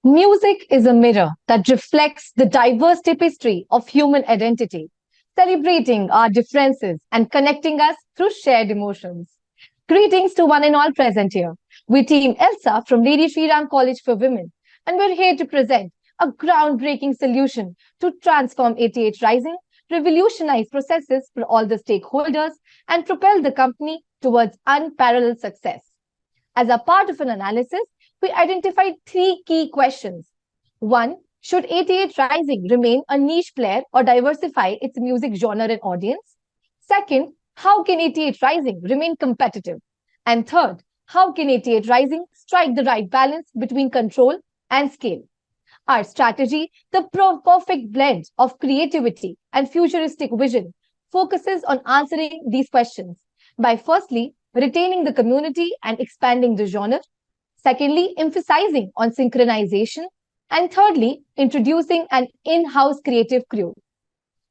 Music is a mirror that reflects the diverse tapestry of human identity, celebrating our differences and connecting us through shared emotions. Greetings to one and all present here. We team Elsa from Lady Shri College for Women, and we're here to present a groundbreaking solution to transform 88 Rising, revolutionize processes for all the stakeholders, and propel the company towards unparalleled success. As a part of an analysis, we identified three key questions. One, should 88 Rising remain a niche player or diversify its music genre and audience? Second, how can 88 Rising remain competitive? And third, how can 88 Rising strike the right balance between control and scale? Our strategy, the perfect blend of creativity and futuristic vision, focuses on answering these questions by firstly retaining the community and expanding the genre, secondly, emphasizing on synchronization, and thirdly, introducing an in-house creative crew.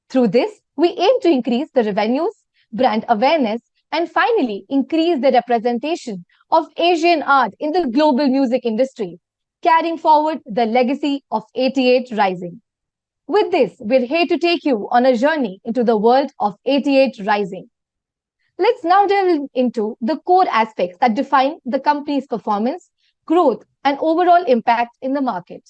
Through this, we aim to increase the revenues, brand awareness, and finally increase the representation of Asian art in the global music industry, carrying forward the legacy of 88 Rising. With this, we're here to take you on a journey into the world of 88 Rising. Let's now delve into the core aspects that define the company's performance, growth, and overall impact in the market.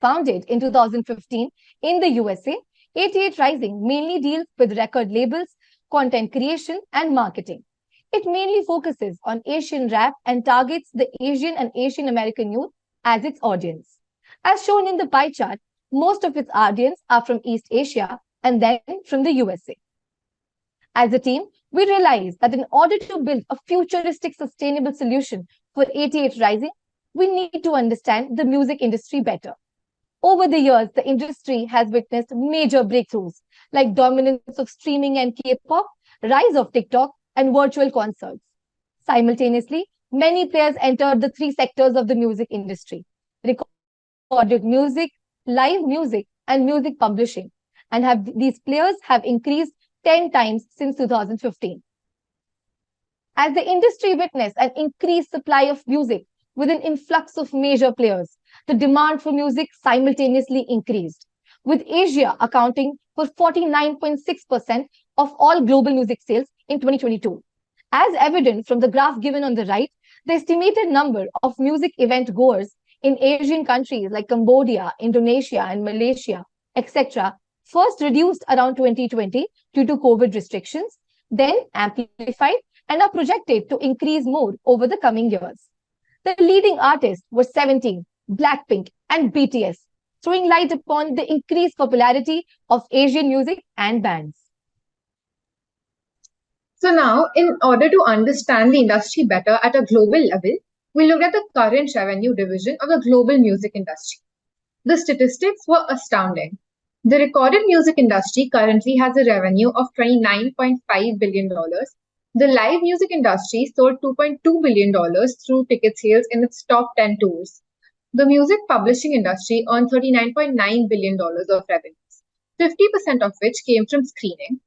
Founded in 2015 in the USA, 88 Rising mainly deals with record labels, content creation, and marketing. It mainly focuses on Asian rap and targets the Asian and Asian American youth as its audience. As shown in the pie chart, most of its audience are from East Asia and then from the USA. As a team, we realized that in order to build a futuristic sustainable solution for 88 Rising, we need to understand the music industry better. Over the years, the industry has witnessed major breakthroughs like dominance of streaming and K-pop, rise of TikTok, and virtual concerts. Simultaneously, many players entered the three sectors of the music industry: recorded music, live music, and music publishing. And these players have increased 10 times since 2015. As the industry witnessed an increased supply of music with an influx of major players, the demand for music simultaneously increased, with Asia accounting for 49.6% of all global music sales in 2022. As evident from the graph given on the right, the estimated number of music event goers in Asian countries like Cambodia, Indonesia, and Malaysia, etc., first reduced around 2020 due to COVID restrictions, then amplified and are projected to increase more over the coming years. The leading artists were 17, Blackpink, and BTS, throwing light upon the increased popularity of Asian music and bands. So now, in order to understand the industry better at a global level, we looked at the current revenue division of the global music industry. The statistics were astounding. The recorded music industry currently has a revenue of $29.5 billion. The live music industry sold $2.2 billion through ticket sales in its top 10 tours. The music publishing industry earned $39.9 billion of revenues, 50% of which came from screening.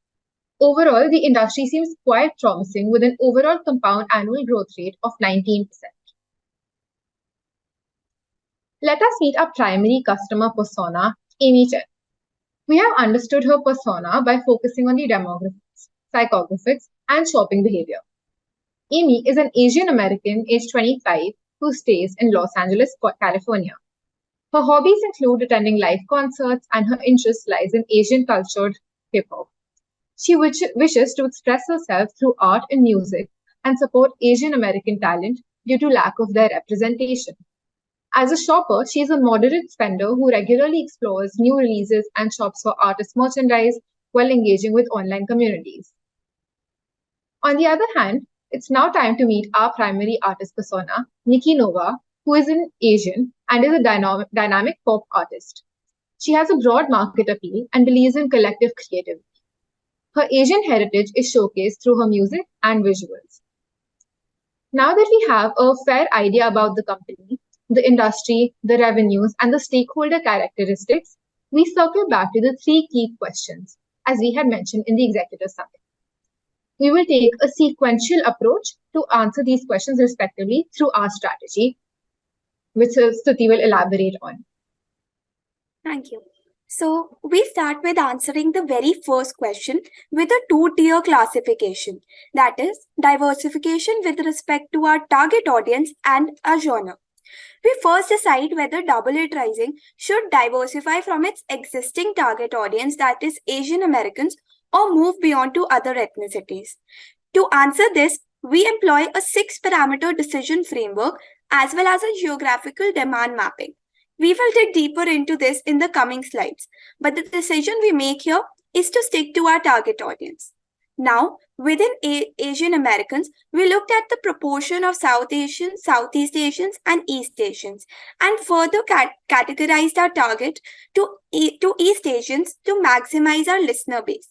Overall, the industry seems quite promising with an overall compound annual growth rate of 19%. Let us meet our primary customer persona, Amy Chen. We have understood her persona by focusing on the demographics, psychographics, and shopping behavior. Amy is an Asian American aged 25 who stays in Los Angeles, California. Her hobbies include attending live concerts, and her interest lies in Asian cultured hip-hop. She wishes to express herself through art and music and support Asian American talent due to lack of their representation. As a shopper, she is a moderate spender who regularly explores new releases and shops for artist merchandise while engaging with online communities. On the other hand, it's now time to meet our primary artist persona, Nikki Nova, who is an Asian and is a dynamic pop artist. She has a broad market appeal and believes in collective creativity. Her Asian heritage is showcased through her music and visuals. Now that we have a fair idea about the company, the industry, the revenues, and the stakeholder characteristics, we circle back to the three key questions, as we had mentioned in the executive summit. We will take a sequential approach to answer these questions respectively through our strategy. which Stuti will elaborate on. Thank you. So, we start with answering the very first question with a two-tier classification, that is, diversification with respect to our target audience and a genre. We first decide whether double it rising should diversify from its existing target audience, that is, Asian Americans, or move beyond to other ethnicities. To answer this, we employ a 6-parameter decision framework as well as a geographical demand mapping. We will dig deeper into this in the coming slides, but the decision we make here is to stick to our target audience. Now, within Asian Americans, we looked at the proportion of South Asians, Southeast Asians, and East Asians, and further categorized our target to East Asians to maximize our listener base.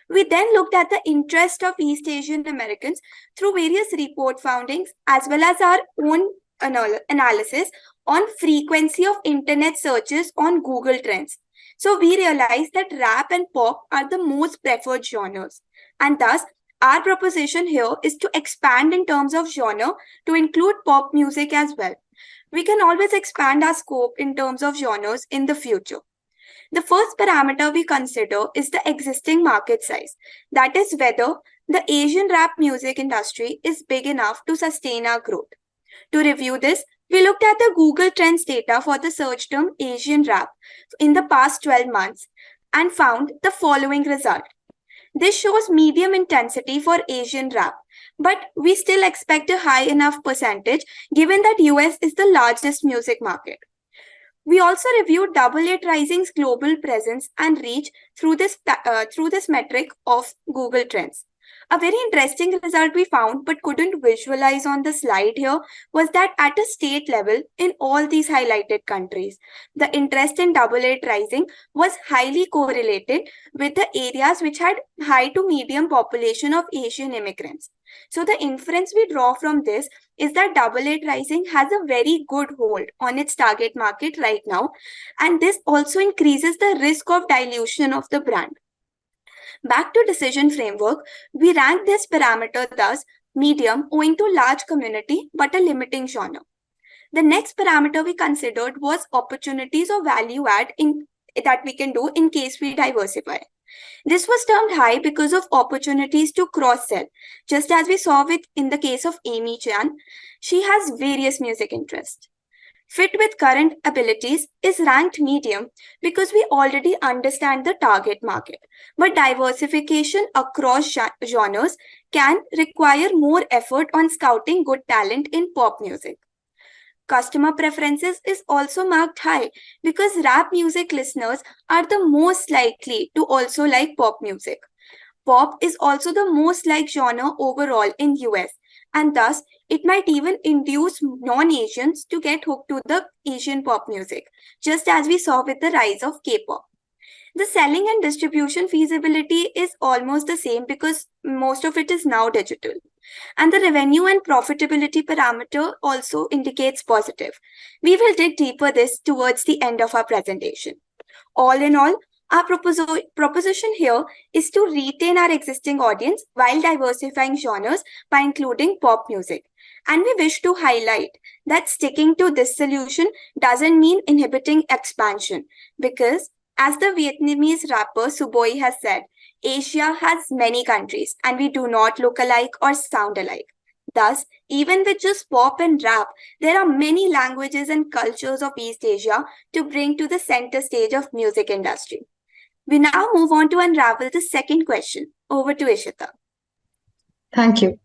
We then looked at the interest of East Asian Americans through various report findings as well as our own analysis on frequency of internet searches on Google Trends. So we realized that rap and pop are the most preferred genres, and thus our proposition here is to expand in terms of genre to include pop music as well. We can always expand our scope in terms of genres in the future. The first parameter we consider is the existing market size. That is whether the Asian rap music industry is big enough to sustain our growth. To review this, we looked at the Google Trends data for the search term Asian rap in the past 12 months and found the following result. This shows medium intensity for Asian rap, but we still expect a high enough percentage given that US is the largest music market. We also reviewed Double It Rising's global presence and reach through this metric of Google Trends. A very interesting result we found but couldn't visualize on the slide here was that at a state level in all these highlighted countries, the interest in Double It Rising was highly correlated with the areas which had high to medium population of Asian immigrants. So the inference we draw from this is that Double It Rising has a very good hold on its target market right now, and this also increases the risk of dilution of the brand. Back to decision framework, we rank this parameter thus medium owing to large community but a limiting genre. The next parameter we considered was opportunities or value add that we can do in case we diversify. This was termed high because of opportunities to cross-sell. Just as we saw in the case of Amy Chan, she has various music interests. Fit with current abilities is ranked medium because we already understand the target market. But diversification across genres can require more effort on scouting good talent in pop music. Customer preferences is also marked high because rap music listeners are the most likely to also like pop music. Pop is also the most liked genre overall in US, and thus it might even induce non-Asians to get hooked to the Asian pop music, just as we saw with the rise of K-pop. The selling and distribution feasibility is almost the same because most of it is now digital. And the revenue and profitability parameter also indicates positive. We will dig deeper this towards the end of our presentation. All in all, our proposition here is to retain our existing audience while diversifying genres by including pop music. And we wish to highlight that sticking to this solution doesn't mean inhibiting expansion because, as the Vietnamese rapper Suboi has said, Asia has many countries and we do not look alike or sound alike. Thus, even with just pop and rap, there are many languages and cultures of East Asia to bring to the center stage of music industry. We now move on to unravel the second question. Over to Ishita. Thank you.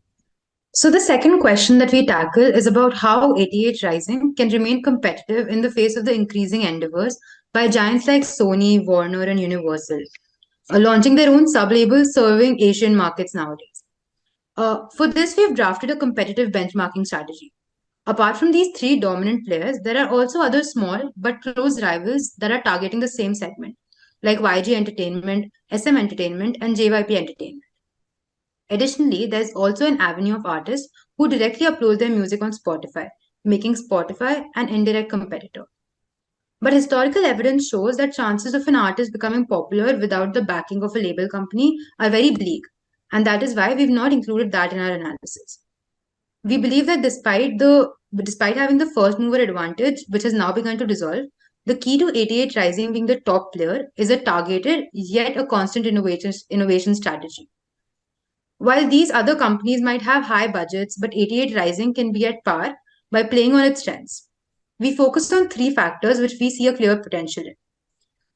So the second question that we tackle is about how 88 Rising can remain competitive in the face of the increasing endeavors by giants like Sony, Warner, and Universal, launching their own sub-labels serving Asian markets nowadays. For this, we've drafted a competitive benchmarking strategy. Apart from these three dominant players, there are also other small but close rivals that are targeting the same segment, like YG Entertainment, SM Entertainment, and JYP Entertainment. Additionally, there's also an avenue of artists who directly upload their music on Spotify, making Spotify an indirect competitor. But historical evidence shows that chances of an artist becoming popular without the backing of a label company are very bleak, and that is why we've not included that in our analysis. We believe that despite having the first mover advantage, which has now begun to dissolve, the key to 88 Rising being the top player is a targeted yet a constant innovation strategy. While these other companies might have high budgets, but 88 Rising can be at par by playing on its strengths. We focus on three factors which we see a clear potential in.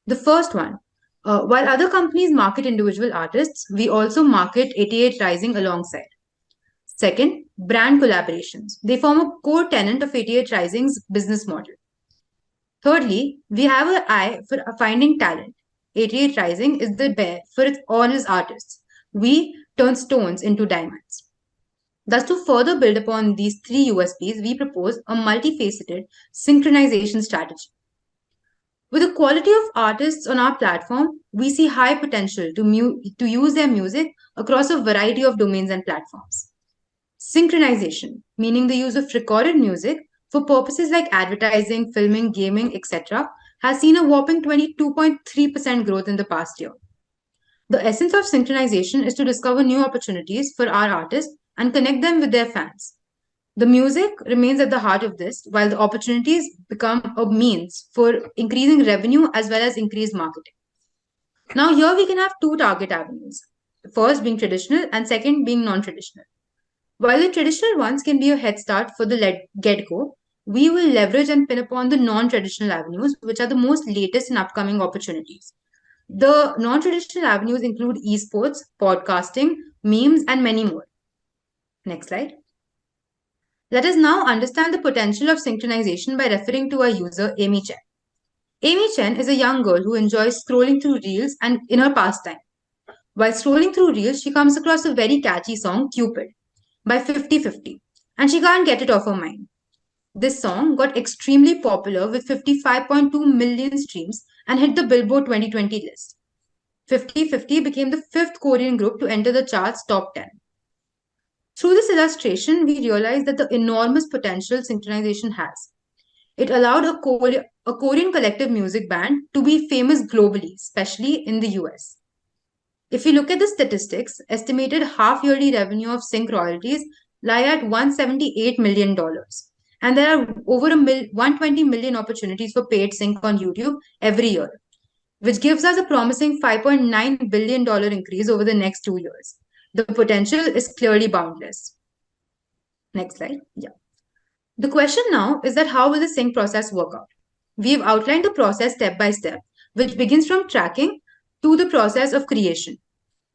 The first one, while other companies market individual artists, we also market 88 Rising alongside. Second, brand collaborations. They form a core tenet of 88 Rising's business model. Thirdly, we have an eye for finding talent. 88 Rising is the bear for all its artists. We turn stones into diamonds. Thus, to further build upon these three USPs, we propose a multifaceted synchronization strategy. With the quality of artists on our platform, we see high potential to use their music across a variety of domains and platforms. Synchronization, meaning the use of recorded music for purposes like advertising, filming, gaming, etc., has seen a whopping 22.3% growth in the past year. The essence of synchronization is to discover new opportunities for our artists and connect them with their fans. The music remains at the heart of this, while the opportunities become a means for increasing revenue as well as increased marketing. Now, here we can have two target avenues, first being traditional and second being non traditional. While the traditional ones can be a head start for the get go, we will leverage and pin upon the non traditional avenues, which are the most latest and upcoming opportunities. The non traditional avenues include esports, podcasting, memes, and many more. Next slide. Let us now understand the potential of synchronization by referring to our user Amy Chen. Amy Chen is a young girl who enjoys scrolling through reels and in her pastime. While scrolling through reels, she comes across a very catchy song, Cupid, by 50/50, and she can't get it off her mind. This song got extremely popular with 55.2 million streams and hit the Billboard 2020 list. 50/50 became the fifth Korean group to enter the chart's top 10. Through this illustration, we realized that the enormous potential synchronization has. It allowed a Korean collective music band to be famous globally, especially in the US. If you look at the statistics, estimated half-yearly revenue of sync royalties lie at $178 million. And there are over 120 million opportunities for paid sync on YouTube every year, which gives us a promising $5.9 billion increase over the next 2 years. The potential is clearly boundless. Next slide. Yeah. The question now is that how will the sync process work out? We've outlined the process step by step, which begins from tracking to the process of creation.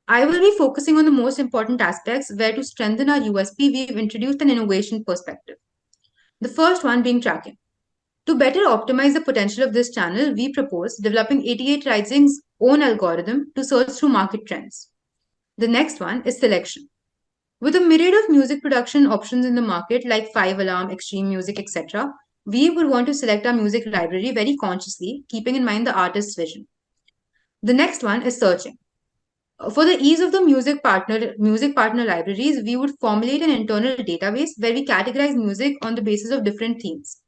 I will be focusing on the most important aspects where to strengthen our USP, we've introduced an innovation perspective. The first one being tracking. To better optimize the potential of this channel, we propose developing 88 Rising's own algorithm to search through market trends. The next one is selection. With a myriad of music production options in the market like 5-alarm, extreme music, etc., we would want to select our music library very consciously, keeping in mind the artist's vision. The next one is searching. For the ease of the music partner libraries, we would formulate an internal database where we categorize music on the basis of different themes.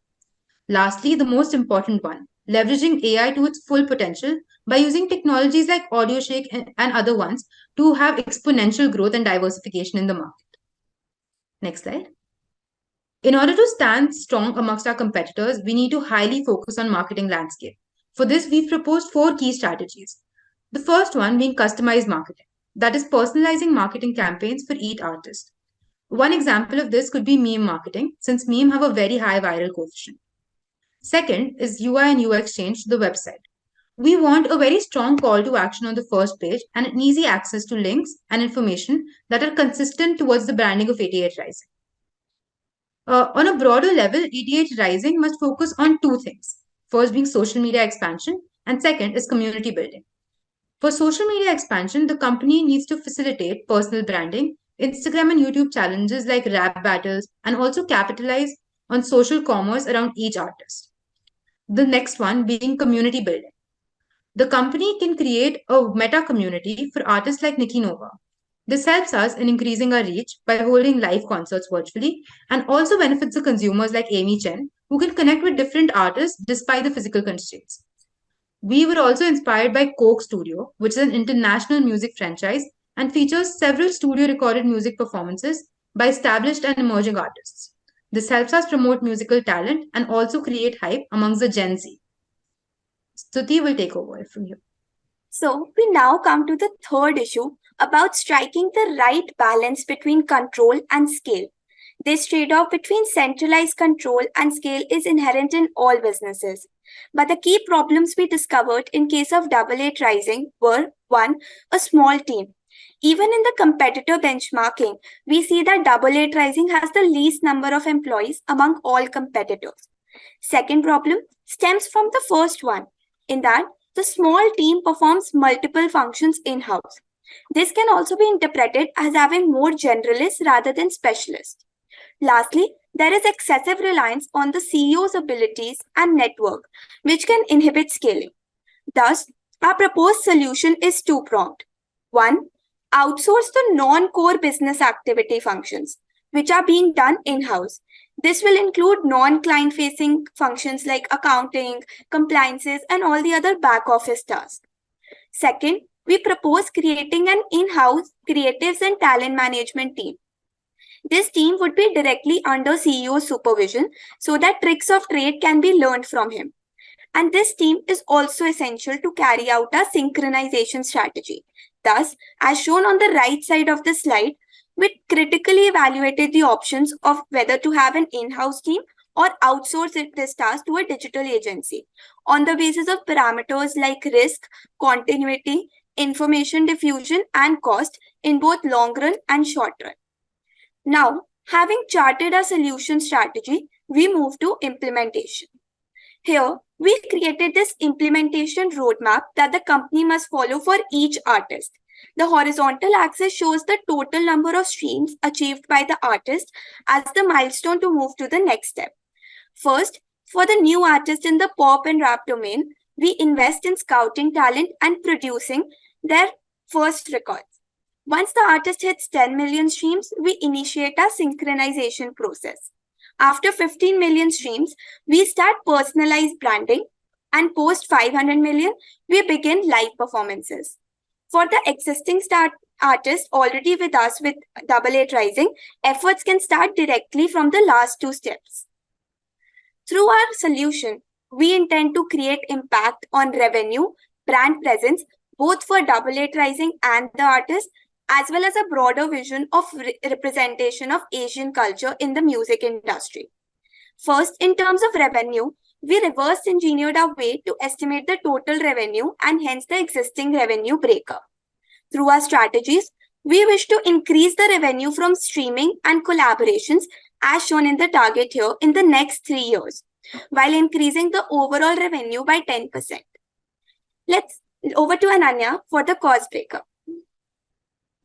Lastly, the most important one, leveraging AI to its full potential by using technologies like AudioShake and other ones to have exponential growth and diversification in the market. Next slide. In order to stand strong amongst our competitors, we need to highly focus on marketing landscape. For this, we've proposed 4 key strategies. The first one being customized marketing, that is personalizing marketing campaigns for each artist. One example of this could be meme marketing, since meme have a very high viral coefficient. Second is UI and UX change to the website. We want a very strong call to action on the first page and an easy access to links and information that are consistent towards the branding of 88 Rising. On a broader level, 88 Rising must focus on 2 things. First being social media expansion, and second is community building. For social media expansion, the company needs to facilitate personal branding, Instagram and YouTube challenges like rap battles, and also capitalize on social commerce around each artist. The next one being community building. The company can create a meta community for artists like Nikki Nova. This helps us in increasing our reach by holding live concerts virtually and also benefits the consumers like Amy Chen, who can connect with different artists despite the physical constraints. We were also inspired by Coke Studio, which is an international music franchise and features several studio recorded music performances by established and emerging artists. This helps us promote musical talent and also create hype amongst the Gen Z. Stuti will take over from you. So, we now come to the third issue about striking the right balance between control and scale. This trade-off between centralized control and scale is inherent in all businesses. But the key problems we discovered in case of AA Rising were 1. A small team. Even in the competitor benchmarking, we see that AA Rising has the least number of employees among all competitors. Second problem stems from the first one, in that the small team performs multiple functions in-house. This can also be interpreted as having more generalists rather than specialists. Lastly, there is excessive reliance on the CEO's abilities and network, which can inhibit scaling. Thus, our proposed solution is two-pronged. 1. Outsource the non-core business activity functions, which are being done in-house. This will include non-client-facing functions like accounting, compliances, and all the other back-office tasks. Second, we propose creating an in-house creatives and talent management team. This team would be directly under CEO's supervision so that tricks of trade can be learned from him. And this team is also essential to carry out a synchronization strategy. Thus, as shown on the right side of the slide, we critically evaluated the options of whether to have an in-house team or outsource this task to a digital agency on the basis of parameters like risk, continuity, information diffusion, and cost in both long run and short run. Now, having charted a solution strategy, we move to implementation. Here, we created this implementation roadmap that the company must follow for each artist. The horizontal axis shows the total number of streams achieved by the artist as the milestone to move to the next step. First, for the new artist in the pop and rap domain, we invest in scouting talent and producing their first records. Once the artist hits 10 million streams, we initiate a synchronization process. After 15 million streams, we start personalized branding, and post 500 million, we begin live performances. For the existing artists already with us with AA Rising, efforts can start directly from the last two steps. Through our solution, we intend to create impact on revenue, brand presence, both for AA Rising and the artist, as well as a broader vision of representation of Asian culture in the music industry. First, in terms of revenue, we reverse engineered our way to estimate the total revenue and hence the existing revenue breakup. Through our strategies, we wish to increase the revenue from streaming and collaborations as shown in the target here in the next 3 years, while increasing the overall revenue by 10%. Let's over to Ananya for the cost breakup.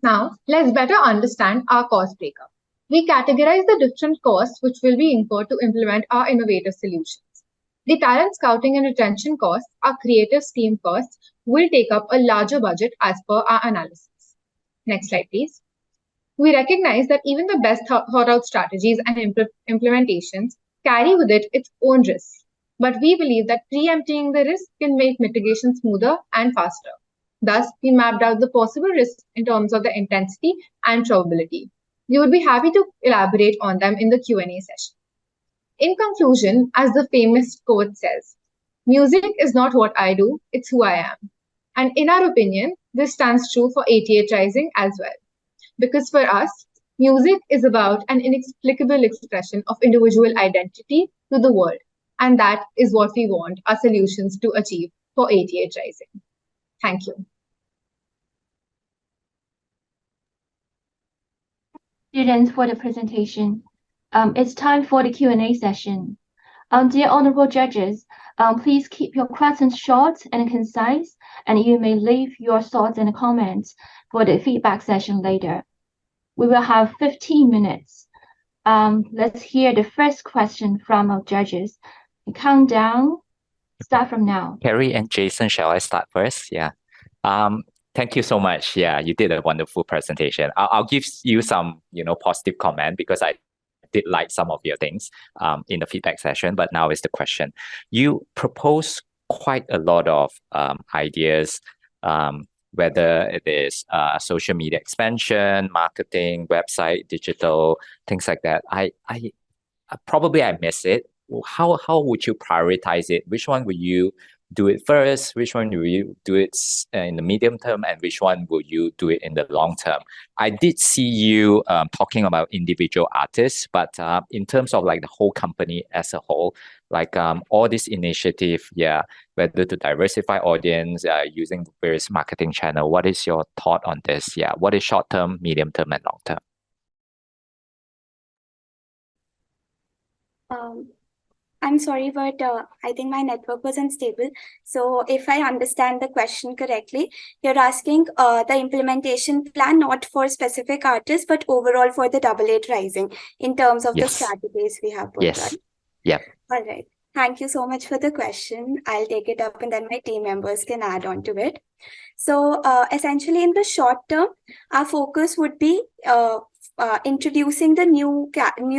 Now, let's better understand our cost breakup. We categorize the different costs which will be incurred to implement our innovative solutions. The talent scouting and retention costs, our creative team costs, will take up a larger budget as per our analysis. Next slide, please. We recognize that even the best thought out strategies and implementations carry with it its own risks. But we believe that preempting the risk can make mitigation smoother and faster. Thus, we mapped out the possible risks in terms of the intensity and probability. We would be happy to elaborate on them in the Q&A session. In conclusion, as the famous quote says, music is not what I do, it's who I am. And in our opinion, this stands true for 88 Rising as well. Because for us, music is about an inexplicable expression of individual identity to the world. And that is what we want our solutions to achieve for 88 Rising. Thank you. Students for the presentation. It's time for the Q&A session. Dear honorable judges, please keep your questions short and concise, and you may leave your thoughts and comments for the feedback session later. We will have 15 minutes. Let's hear the first question from our judges. The countdown, start from now. Carrie and Jason, shall I start first? Yeah. Thank you so much. Yeah, you did a wonderful presentation. I'll give you some, positive comment because I did like some of your things in the feedback session, but now is the question. You propose quite a lot of ideas whether it is social media expansion, marketing, website, digital, things like that. I probably I miss it. How would you prioritize it? Which one will you do it first? Which one will you do it in the medium term, and which one will you do it in the long term? I did see you talking about individual artists, but in terms of like the whole company as a whole, like all this initiative, whether to diversify audience using various marketing channel, what is your thought on this? What is short term, medium term, and long term? I'm sorry, but I think my network was unstable. So if I understand the question correctly, you're asking the implementation plan not for specific artists, but overall for the Double Eight Rising in terms of the strategies we have put on. Yep. All right. Thank you so much for the question. I'll take it up and then my team members can add on to it. So essentially in the short term, our focus would be introducing the new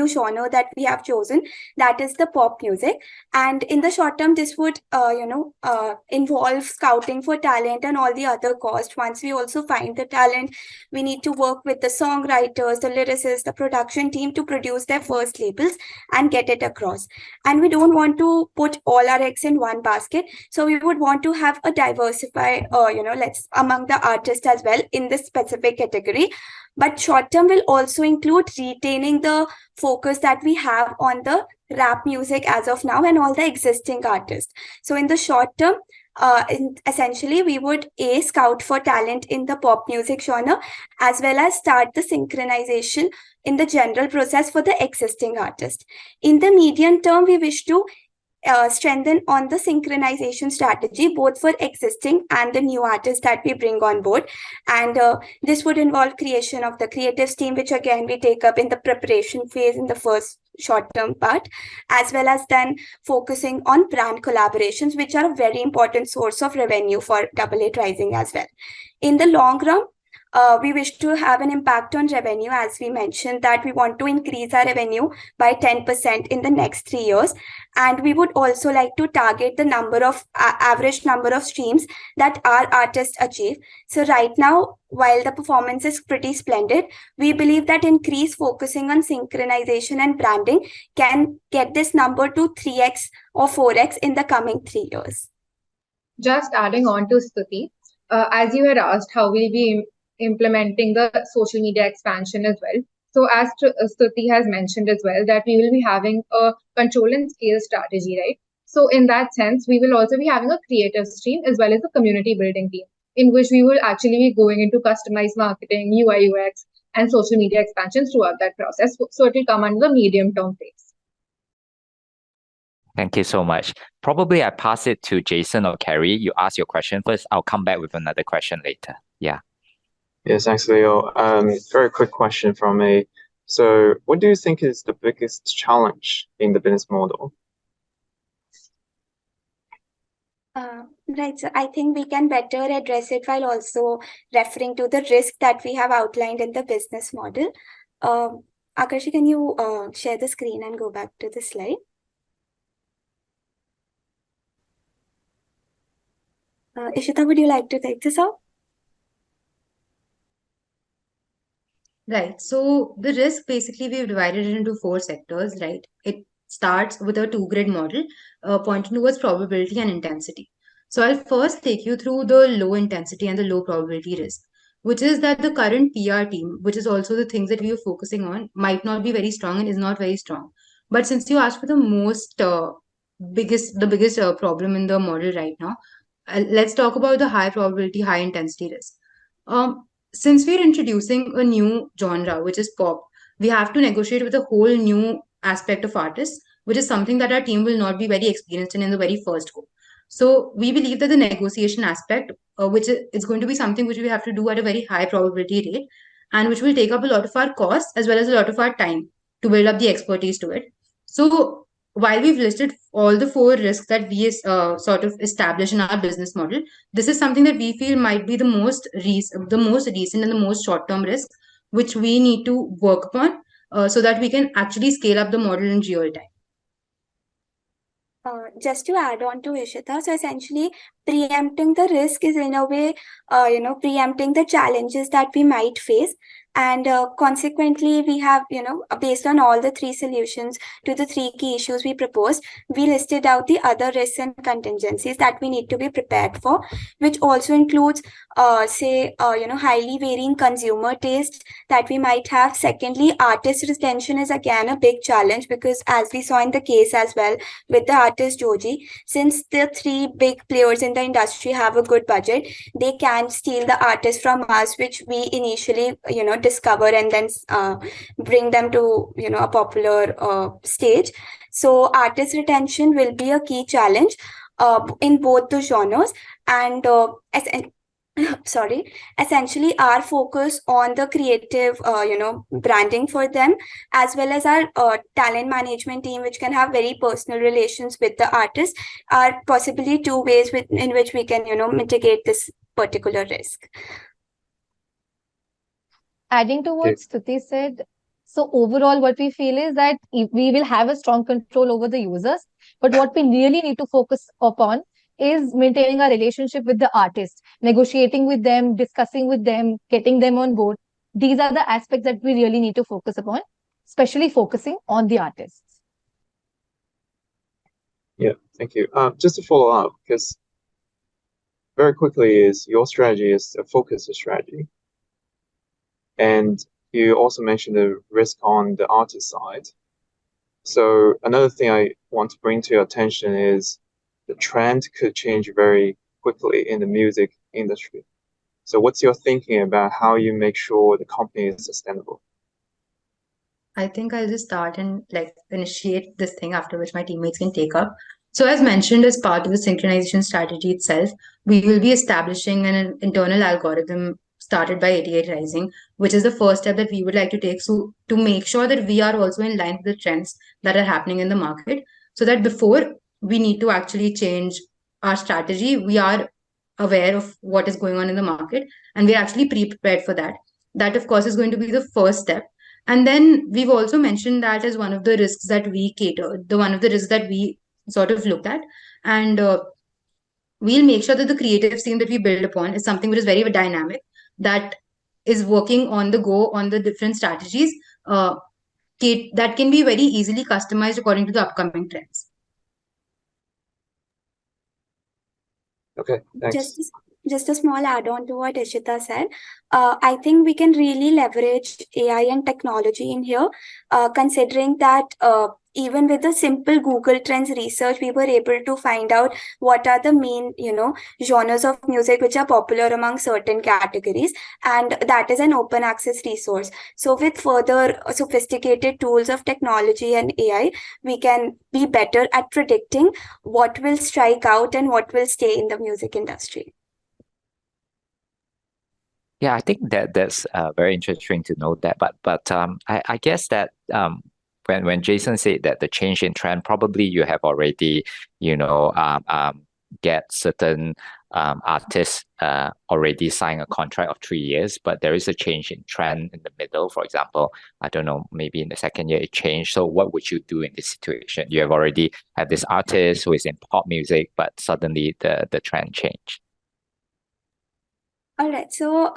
genre that we have chosen, that is the pop music. And in the short term, this would involve scouting for talent and all the other costs. Once we also find the talent, we need to work with the songwriters, the lyricists, the production team to produce their first labels and get it across. And we don't want to put all our eggs in one basket, so we would want to have a diversify among the artists as well in this specific category. But short term will also include retaining the focus that we have on the rap music as of now and all the existing artists. So in the short term, essentially we would scout for talent in the pop music genre, as well as start the synchronization in the general process for the existing artist. In the medium term, we wish to strengthen on the synchronization strategy, both for existing and the new artists that we bring on board. And this would involve creation of the creatives team, which again we take up in the preparation phase in the first short-term part, as well as then focusing on brand collaborations, which are a very important source of revenue for Double Eight Rising as well. In the long run, we wish to have an impact on revenue, as we mentioned that we want to increase our revenue by 10% in the next 3 years. And we would also like to target the number of average number of streams that our artists achieve. So right now, while the performance is pretty splendid, we believe that increased focusing on synchronization and branding can get this number to 3x or 4x in the coming 3 years. Just adding on to Stuti, as you had asked, how will we implementing the social media expansion as well. So as Stuti has mentioned as well, that we will be having a control and scale strategy, right? So in that sense, we will also be having a creative stream as well as a community building team, in which we will actually be going into customized marketing, UI, UX, and social media expansion throughout that process. So it will come under the medium-term phase. Thank you so much. Probably I pass it to Jason or Carrie. You ask your question first. I'll come back with another question later. Yeah. Yes, thanks, Leo. Very quick question from me. So what do you think is the biggest challenge in the business model? Right, so I think we can better address it while also referring to the risk that we have outlined in the business model. Akarshi, can you share the screen and go back to the slide? Ishita, would you like to take this up? Right. So the risk, basically, we've divided it into 4 sectors, right? It starts with a 2-grid model, pointing towards probability and intensity. So I'll first take you through the low intensity and the low probability risk, which is that the current PR team, which is also the things that we are focusing on, might not be very strong and is not very strong. But since you asked for the biggest problem in the model right now, let's talk about the high probability, high intensity risk. Since we're introducing a new genre, which is pop, we have to negotiate with a whole new aspect of artists, which is something that our team will not be very experienced in the very first go. So we believe that the negotiation aspect, which is going to be something which we have to do at a very high probability rate, and which will take up a lot of our costs as well as a lot of our time to build up the expertise to it. So while we've listed all the 4 risks that we sort of establish in our business model, this is something that we feel might be the most recent and the most short-term risk, which we need to work upon so that we can actually scale up the model in real time. Just to add on to Ishita, so essentially preempting the risk is in a way, preempting the challenges that we might face. And consequently, we have, based on all the three solutions to the three key issues we proposed, we listed out the other risks and contingencies that we need to be prepared for, which also includes, highly varying consumer taste that we might have. Secondly, artist retention is again a big challenge because as we saw in the case as well, with the artist Joji, since the three big players in the industry have a good budget, they can steal the artist from us, which we initially, discover and then bring them to, a popular stage. So artist retention will be a key challenge in both the genres. And essentially our focus on the creative branding for them, as well as our talent management team, which can have very personal relations with the artist, are possibly two ways in which we can mitigate this particular risk. Adding to what Stuti said, so overall what we feel is that we will have a strong control over the users, but what we really need to focus upon is maintaining our relationship with the artist, negotiating with them, discussing with them, getting them on board. These are the aspects that we really need to focus upon, especially focusing on the artists. Yeah, thank you. Just to follow up, because very quickly is your strategy is a focused strategy. And you also mentioned the risk on the artist side. So another thing I want to bring to your attention is the trend could change very quickly in the music industry. So what's your thinking about how you make sure the company is sustainable? I think I'll just start and initiate this thing, after which my teammates can take up. So as mentioned, as part of the synchronization strategy itself, we will be establishing an internal algorithm started by 88 Rising, which is the first step that we would like to take to make sure that we are also in line with the trends that are happening in the market, so that before we need to actually change our strategy, we are aware of what is going on in the market and we're actually pre-prepared for that. That, of course, is going to be the first step. And then we've also mentioned that as one of the risks that we one of the risks that we sort of looked at. And we'll make sure that the creative scene that we build upon is something which is very dynamic, that is working on the go on the different strategies that can be very easily customized according to the upcoming trends. Okay, thanks. Just a small add-on to what Ishita said. I think we can really leverage AI and technology in here, considering that even with the simple Google Trends research, we were able to find out what are the main, genres of music which are popular among certain categories. And that is an open access resource. So with further sophisticated tools of technology and AI, we can be better at predicting what will strike out and what will stay in the music industry. Yeah, I think that's very interesting to know that. But I guess that when Jason said that the change in trend, probably you have already get certain artists already sign a contract of 3 years, but there is a change in trend in the middle. For example, I don't know, maybe in the second year it changed. So what would you do in this situation? You have already had this artist who is in pop music, but suddenly the trend changed. All right, so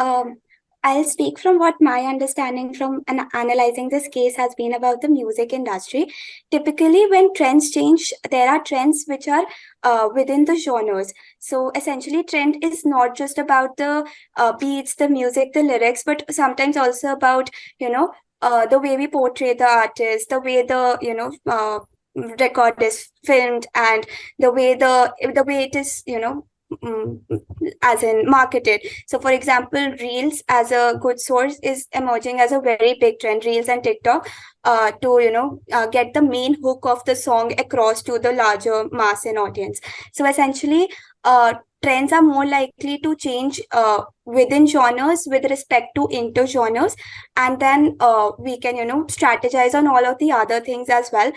I'll speak from what my understanding from analyzing this case has been about the music industry. Typically, when trends change, there are trends which are within the genres. So essentially, trend is not just about the beats, the music, the lyrics, but sometimes also about, the way we portray the artist, the way the, record is filmed, and the way it is, as in marketed. So for example, Reels as a good source is emerging as a very big trend, Reels and TikTok, to get the main hook of the song across to the larger mass and audience. So essentially, trends are more likely to change within genres with respect to inter-genres, and then we can strategize on all of the other things as well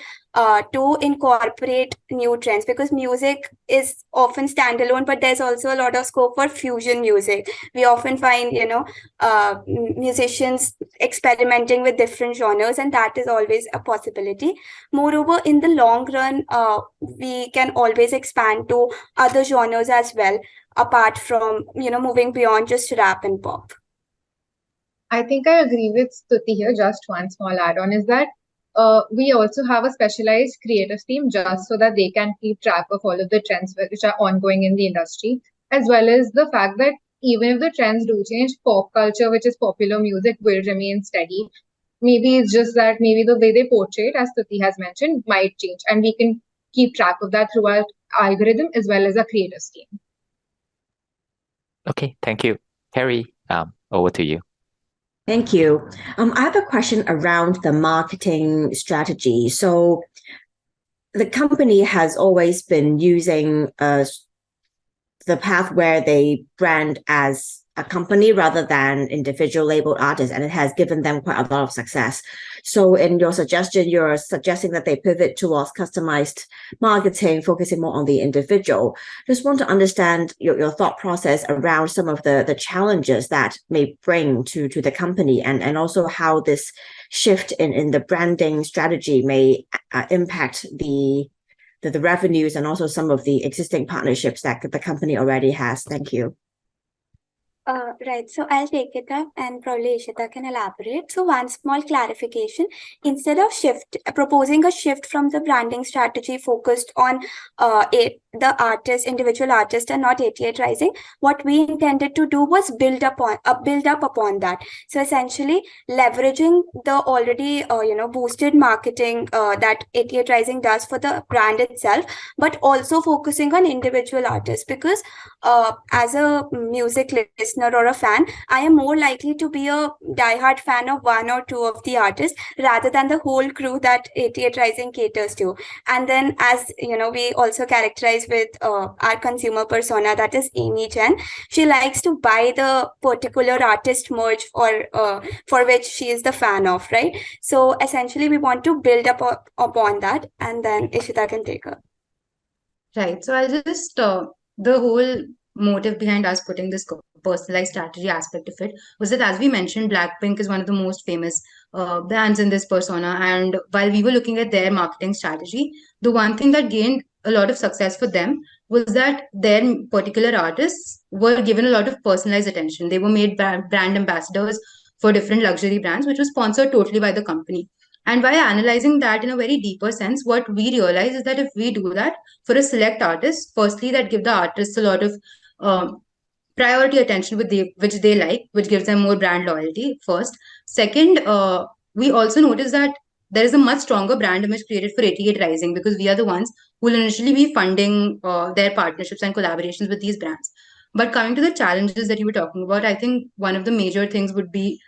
to incorporate new trends, because music is often standalone, but there's also a lot of scope for fusion music. We often find musicians experimenting with different genres, and that is always a possibility. Moreover, in the long run, we can always expand to other genres as well, apart from, moving beyond just rap and pop. I think I agree with Stuti here. Just one small add-on is that we also have a specialized creative team just so that they can keep track of all of the trends which are ongoing in the industry, as well as the fact that even if the trends do change, pop culture, which is popular music, will remain steady. Maybe it's just that maybe the way they portray it, as Stuti has mentioned, might change, and we can keep track of that through our algorithm as well as a creative team. Okay, thank you. Terry, over to you. Thank you. I have a question around the marketing strategy. So the company has always been using the path where they brand as a company rather than individual labeled artists, and it has given them quite a lot of success. So in your suggestion, you're suggesting that they pivot towards customized marketing, focusing more on the individual. Just want to understand your thought process around some of the challenges that may bring to the company, and also how this shift in the branding strategy may impact the revenues and also some of the existing partnerships that the company already has. Thank you. Right, so I'll take it up and probably Ishita can elaborate. So one small clarification, instead of proposing a shift from the branding strategy focused on the individual artist and not 88 Rising, what we intended to do was build up upon that. So essentially leveraging the already boosted marketing that 88 Rising does for the brand itself, but also focusing on individual artists, because as a music listener or a fan, I am more likely to be a diehard fan of one or two of the artists rather than the whole crew that 88 Rising caters to. And then, as we also characterize with our consumer persona, that is Amy Chen. She likes to buy the particular artist merch for which she is the fan of, right? So essentially, we want to build upon that, and then Ishita can take her. Right. So I'll just the whole motive behind us putting this personalized strategy aspect of it was that, as we mentioned, Blackpink is one of the most famous brands in this persona. And while we were looking at their marketing strategy, the one thing that gained a lot of success for them was that their particular artists were given a lot of personalized attention. They were made brand ambassadors for different luxury brands, which was sponsored totally by the company. And by analyzing that in a very deeper sense, what we realize is that if we do that for a select artist, firstly, that give the artists a lot of priority attention which they like, which gives them more brand loyalty, first. Second, we also notice that there is a much stronger brand image created for 88 Rising, because we are the ones who will initially be funding their partnerships and collaborations with these brands. But coming to the challenges that you were talking about, I think one of the major things would be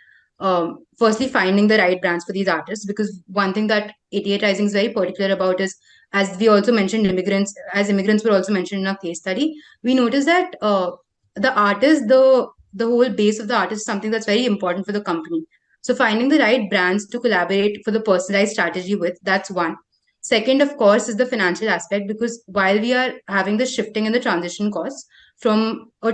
firstly finding the right brands for these artists, because one thing that 88 Rising is very particular about is, as we also mentioned, immigrants were also mentioned in our case study, we noticed that the artist, the whole base of the artist is something that's very important for the company. So finding the right brands to collaborate for the personalized strategy with, that's one. Second, of course, is the financial aspect, because while we are having the shifting in the transition costs from a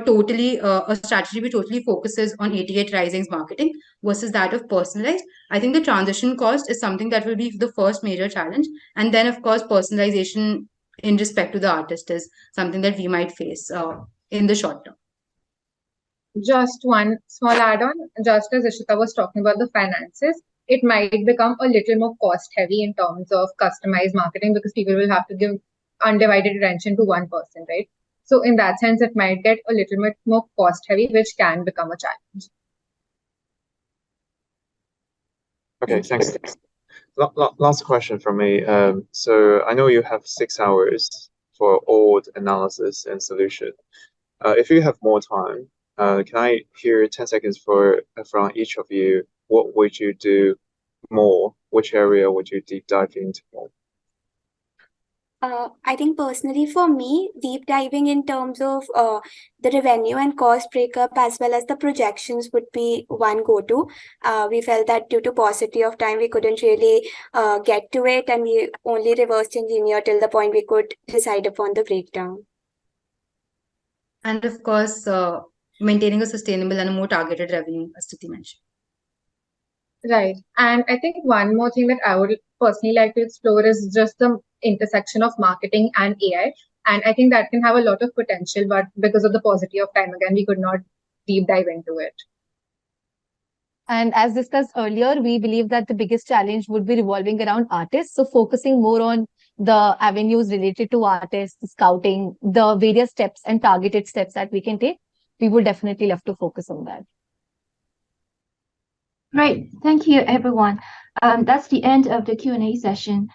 strategy which totally focuses on 88 Rising's marketing versus that of personalized, I think the transition cost is something that will be the first major challenge. And then, of course, personalization in respect to the artist is something that we might face in the short term. Just one small add-on, just as Ishita was talking about the finances, it might become a little more cost heavy in terms of customized marketing, because people will have to give undivided attention to one person, right? So in that sense, it might get a little bit more cost heavy, which can become a challenge. Okay, thanks. Last question from me. So I know you have 6 hours for all the analysis and solution. If you have more time, can I hear 10 seconds from each of you? What would you do more? Which area would you deep dive into more? I think personally for me, deep diving in terms of the revenue and cost breakup as well as the projections would be one go-to. We felt that due to paucity of time, we couldn't really get to it, and we only reversed engineer till the point we could decide upon the breakdown. And of course, maintaining a sustainable and a more targeted revenue, as Stuti mentioned. Right. And I think one more thing that I would personally like to explore is just the intersection of marketing and AI. And I think that can have a lot of potential, but because of the paucity of time, again, we could not deep dive into it. And as discussed earlier, we believe that the biggest challenge would be revolving around artists. So focusing more on the avenues related to artists, scouting, the various steps and targeted steps that we can take. We would definitely love to focus on that. Great. Thank you, everyone. That's the end of the Q&A session.